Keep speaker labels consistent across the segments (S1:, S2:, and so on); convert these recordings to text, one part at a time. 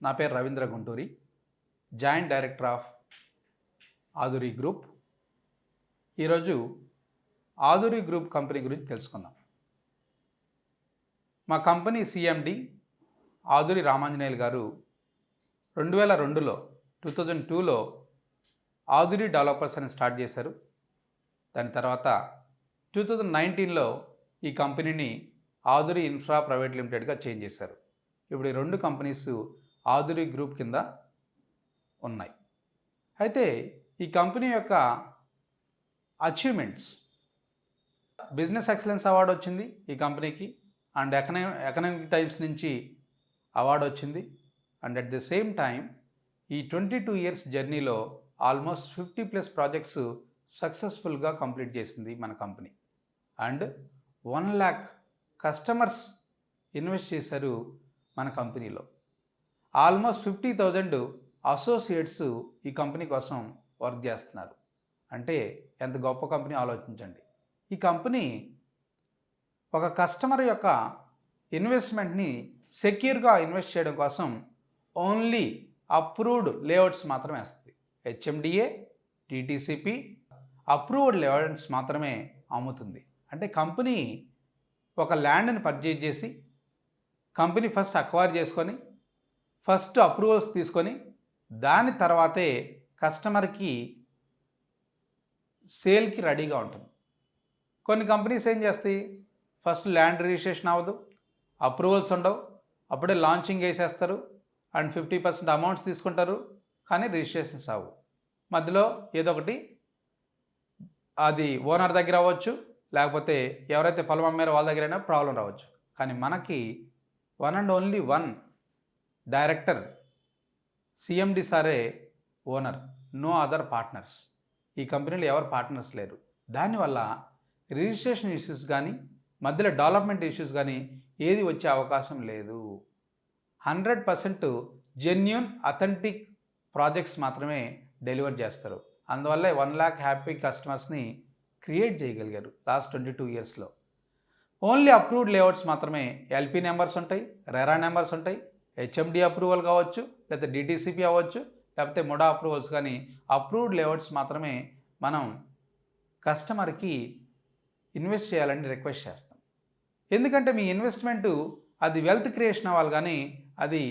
S1: నా పేరు Ravindra Gunturi, joint director of Aadhuri group. ఈరోజు ఆధురి గ్రూప్ కంపెనీ గురించి తెలుసుకుందాం. మా కంపెనీ సిఎండి ఆధురి రామాంజనేయులు గారు 2002లో ఆధురి డెవలపర్స్ అని స్టార్ట్ చేశారు. దాని తర్వాత 2019లో ఈ కంపెనీని ఆధురి ఇన్ఫ్రా ప్రైవేట్ లిమిటెడ్గా చేంజ్ చేశారు. ఇప్పుడు ఈ రెండు కంపెనీస్ ఆధురి గ్రూప్ కింద ఉన్నాయి. అయితే ఈ కంపెనీ యొక్క అచీవ్మెంట్స్, బిజినెస్ ఎక్సలెన్స్ అవార్డు వచ్చింది ఈ కంపెనీకి, అండ్ ఎకనామిక్ టైమ్స్ నుంచి అవార్డు వచ్చింది. And at the same time ఈ 22 ఇయర్స్ జర్నీలో ఆల్మోస్ట్ 50+ ప్రాజెక్ట్స్ సక్సెస్ఫుల్గా కంప్లీట్ చేసింది మన company. And 1 lakh customers invest చేశారు మన కంపెనీలో. ఆల్మోస్ట్ 50,000 అసోసియేట్స్ ఈ కంపెనీ కోసం వర్క్ చేస్తున్నారు. అంటే ఎంత గొప్ప కంపెనీ ఆలోచించండి. ఈ కంపెనీ ఒక కస్టమర్ యొక్క ఇన్వెస్ట్మెంట్ని సెక్యూర్గా ఇన్వెస్ట్ చేయడం కోసం ఓన్లీ అప్రూవ్డ్ లేఅవుట్స్ మాత్రమే వేస్తుంది. హెచ్ఎండిఏ, టీటీసీపీ అప్రూవ్డ్ లేఅవుట్స్ మాత్రమే అమ్ముతుంది. అంటే కంపెనీ ఒక ల్యాండ్ని పర్చేజ్ చేసి కంపెనీ ఫస్ట్ అక్వైర్ చేసుకొని ఫస్ట్ అప్రూవల్స్ తీసుకొని దాని తర్వాతే కస్టమర్కి సేల్కి రెడీగా ఉంటుంది. కొన్ని కంపెనీస్ ఏం చేస్తాయి, ఫస్ట్ ల్యాండ్ రిజిస్ట్రేషన్ అవ్వదు, అప్రూవల్స్ ఉండవు, అప్పుడే లాంచింగ్ వేసేస్తారు అండ్ 50% అమౌంట్స్ తీసుకుంటారు, కానీ రిజిస్ట్రేషన్స్ అవ్వవు. మధ్యలో ఏదో ఒకటి అది ఓనర్ దగ్గర అవ్వచ్చు, లేకపోతే ఎవరైతే పొలం అమ్మారో వాళ్ళ దగ్గర అయినా ప్రాబ్లం రావచ్చు. కానీ మనకి one and only one director CMD సారే ఓనర్, నో అదర్ పార్ట్నర్స్. ఈ కంపెనీలో ఎవరు పార్ట్నర్స్ లేరు. దానివల్ల రిజిస్ట్రేషన్ ఇష్యూస్ కానీ మధ్యలో డెవలప్మెంట్ ఇష్యూస్ కానీ ఏది వచ్చే అవకాశం లేదు. 100% జెన్యూన్ అథెంటిక్ ప్రాజెక్ట్స్ మాత్రమే డెలివర్ చేస్తారు. అందువల్ల 1 lakh హ్యాపీ కస్టమర్స్ని క్రియేట్ చేయగలిగారు లాస్ట్ 22 ఇయర్స్లో. ఓన్లీ అప్రూవ్డ్ లేఅవుట్స్ మాత్రమే, ఎల్పీ నెంబర్స్ ఉంటాయి, రెరా నెంబర్స్ ఉంటాయి, హెచ్ఎండి అప్రూవల్ కావచ్చు, లేకపోతే డిటీసీపీ అవ్వచ్చు, లేకపోతే ముడా అప్రూవల్స్, కానీ అప్రూవ్డ్ లేఅవుట్స్ మాత్రమే మనం కస్టమర్కి ఇన్వెస్ట్ చేయాలని రిక్వెస్ట్ చేస్తాం. ఎందుకంటే మీ ఇన్వెస్ట్మెంటు అది వెల్త్ క్రియేషన్ అవ్వాలి, కానీ అది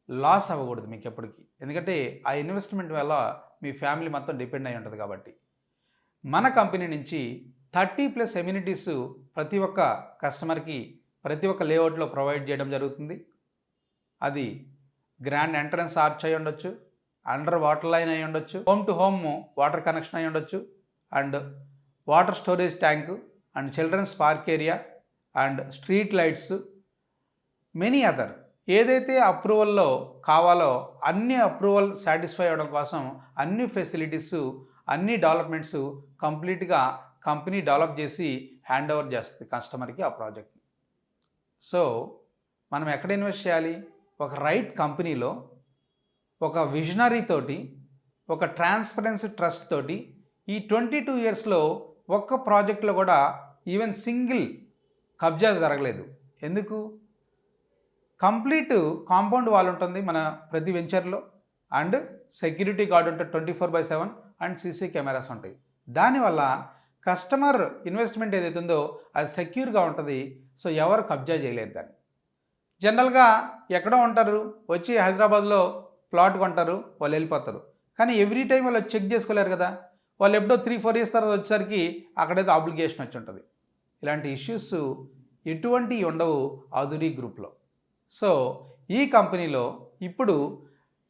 S1: లాస్ అవ్వకూడదు మీకు ఎప్పటికీ. ఎందుకంటే ఆ ఇన్వెస్ట్మెంట్ వల్ల మీ ఫ్యామిలీ మొత్తం డిపెండ్ అయి ఉంటుంది. కాబట్టి మన కంపెనీ నుంచి 30+ ఎమ్యూనిటీస్ ప్రతి ఒక్క కస్టమర్కి ప్రతి ఒక్క లేఅవుట్లో ప్రొవైడ్ చేయడం జరుగుతుంది. అది గ్రాండ్ ఎంట్రన్స్ ఆర్చ్ అయి ఉండొచ్చు, అండర్ వాటర్ లైన్ అయి ఉండొచ్చు, home to home water connection అయి ఉండొచ్చు, and water storage tank, and children's park area, and street lights, many other ఏదైతే అప్రూవల్లో కావాలో అన్ని అప్రూవల్ సాటిస్ఫై అవ్వడం కోసం అన్ని ఫెసిలిటీస్, అన్ని డెవలప్మెంట్స్ కంప్లీట్గా కంపెనీ డెవలప్ చేసి హ్యాండ్ ఓవర్ చేస్తుంది కస్టమర్కి ఆ ప్రాజెక్ట్ని. సో మనం ఎక్కడ ఇన్వెస్ట్ చేయాలి? ఒక రైట్ కంపెనీలో, ఒక విజనరీ తోటి, ఒక ట్రాన్స్పరెన్సీ ట్రస్ట్ తోటి. ఈ 22 ఇయర్స్లో ఒక్క ప్రాజెక్ట్లో కూడా ఈవెన్ సింగిల్ కబ్జా జరగలేదు. ఎందుకు? కంప్లీట్ కాంపౌండ్ వాల్ ఉంటుంది మన ప్రతి వెంచర్లో, అండ్ సెక్యూరిటీ గార్డ్ ఉంటుంది 24/7, అండ్ సీసీ కెమెరాస్ ఉంటాయి. దానివల్ల కస్టమర్ ఇన్వెస్ట్మెంట్ ఏదైతే ఉందో అది సెక్యూర్గా ఉంటుంది. సో ఎవరు కబ్జా చేయలేరు దాన్ని. జనరల్గా ఎక్కడో ఉంటారు, వచ్చి హైదరాబాద్లో ప్లాట్ కొంటారు, వాళ్ళు వెళ్ళిపోతారు. కానీ ఎవ్రీ టైం వాళ్ళు చెక్ చేసుకోలేరు కదా. వాళ్ళు ఎప్పుడో 3-4 ఇయర్స్ తర్వాత వచ్చేసరికి అక్కడేదో అబ్లిగేషన్ వచ్చి ఉంటుంది. ఇలాంటి ఇష్యూస్ ఎటువంటి ఉండవు ఆధురి గ్రూప్లో. సో ఈ కంపెనీలో ఇప్పుడు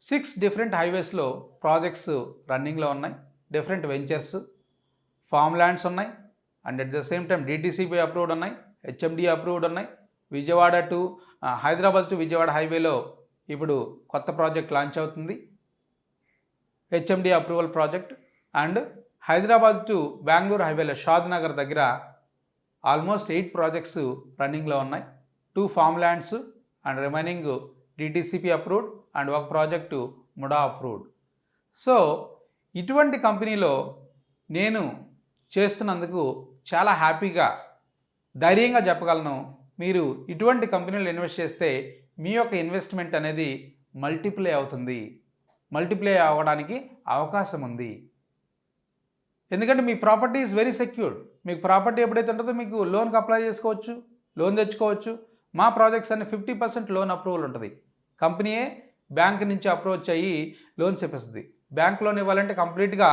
S1: 6 డిఫరెంట్ హైవేస్లో ప్రాజెక్ట్స్ రన్నింగ్లో ఉన్నాయి. డిఫరెంట్ వెంచర్స్, ఫామ్ ల్యాండ్స్ ఉన్నాయి, and at the same time DTCP approved ఉన్నాయి, హెచ్ఎండి అప్రూవ్డ్ ఉన్నాయి. విజయవాడ టు హైదరాబాద్ టు విజయవాడ హైవేలో ఇప్పుడు కొత్త ప్రాజెక్ట్ లాంచ్ అవుతుంది, HMD approval project. And Hyderabad to Bengaluru హైవేలో షాద్ నగర్ దగ్గర ఆల్మోస్ట్ 8 ప్రాజెక్ట్స్ రన్నింగ్లో ఉన్నాయి. 2 form lands and remaining DTCP approved, and ఒక ప్రాజెక్టు ముడా అప్రూవ్డ్. సో ఇటువంటి కంపెనీలో నేను చేస్తున్నందుకు చాలా హ్యాపీగా, ధైర్యంగా చెప్పగలను. మీరు ఇటువంటి కంపెనీలో ఇన్వెస్ట్ చేస్తే మీ యొక్క ఇన్వెస్ట్మెంట్ అనేది మల్టిప్లై అవుతుంది, మల్టిప్లై అవ్వడానికి అవకాశం ఉంది. ఎందుకంటే మీ ప్రాపర్టీ ఈజ్ వెరీ సెక్యూర్డ్. మీకు ప్రాపర్టీ ఎప్పుడైతే ఉంటుందో మీకు లోన్కి అప్లై చేసుకోవచ్చు, లోన్ తెచ్చుకోవచ్చు. మా ప్రాజెక్ట్స్ అన్ని 50% లోన్ అప్రూవల్ ఉంటుంది. కంపెనీయే బ్యాంక్ నుంచి అప్రోచ్ అయ్యి లోన్స్ ఇప్పిస్తుంది. బ్యాంక్ లోన్ ఇవ్వాలంటే కంప్లీట్గా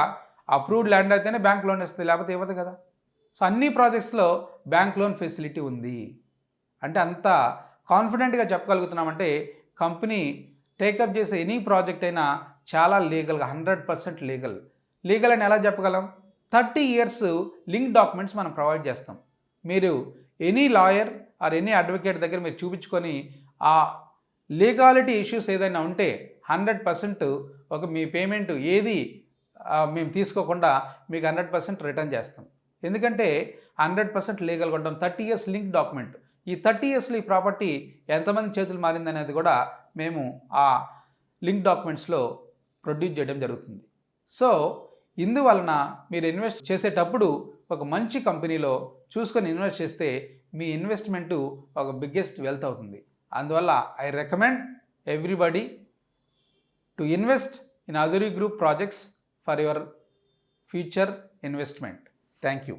S1: అప్రూవ్డ్ ల్యాండ్ అయితేనే బ్యాంక్ లోన్ ఇస్తుంది, లేకపోతే ఇవ్వదు కదా. సో అన్ని ప్రాజెక్ట్స్లో బ్యాంక్ లోన్ ఫెసిలిటీ ఉంది. అంటే అంత కాన్ఫిడెంట్గా చెప్పగలుగుతున్నామంటే కంపెనీ టేకప్ చేసే ఎనీ ప్రాజెక్ట్ అయినా చాలా లీగల్గా 100% లీగల్ అని ఎలా చెప్పగలం? 30 years లింక్ డాక్యుమెంట్స్ మనం ప్రొవైడ్ చేస్తాం. మీరు any lawyer or any advocate దగ్గర మీరు చూపించుకొని ఆ లీగాలిటీ ఇష్యూస్ ఏదైనా ఉంటే 100% మీ పేమెంట్ ఏది మేము తీసుకోకుండా మీకు 100% రిటర్న్ చేస్తాం. ఎందుకంటే 100% లీగల్గా ఉంటాం. 30 years లింక్ డాక్యుమెంట్. ఈ 30 yearsలో ఈ ప్రాపర్టీ ఎంతమంది చేతులు మారిందనేది కూడా మేము ఆ లింక్ డాక్యుమెంట్స్లో ప్రొడ్యూస్ చేయడం జరుగుతుంది. సో ఇందువలన మీరు ఇన్వెస్ట్ చేసేటప్పుడు ఒక మంచి కంపెనీలో చూసుకొని ఇన్వెస్ట్ చేస్తే మీ ఇన్వెస్ట్మెంటు ఒక బిగ్గెస్ట్ వెల్త్ అవుతుంది. అందువల్ల I recommend everybody to invest in Aduri group projects for your future investment. Thank you.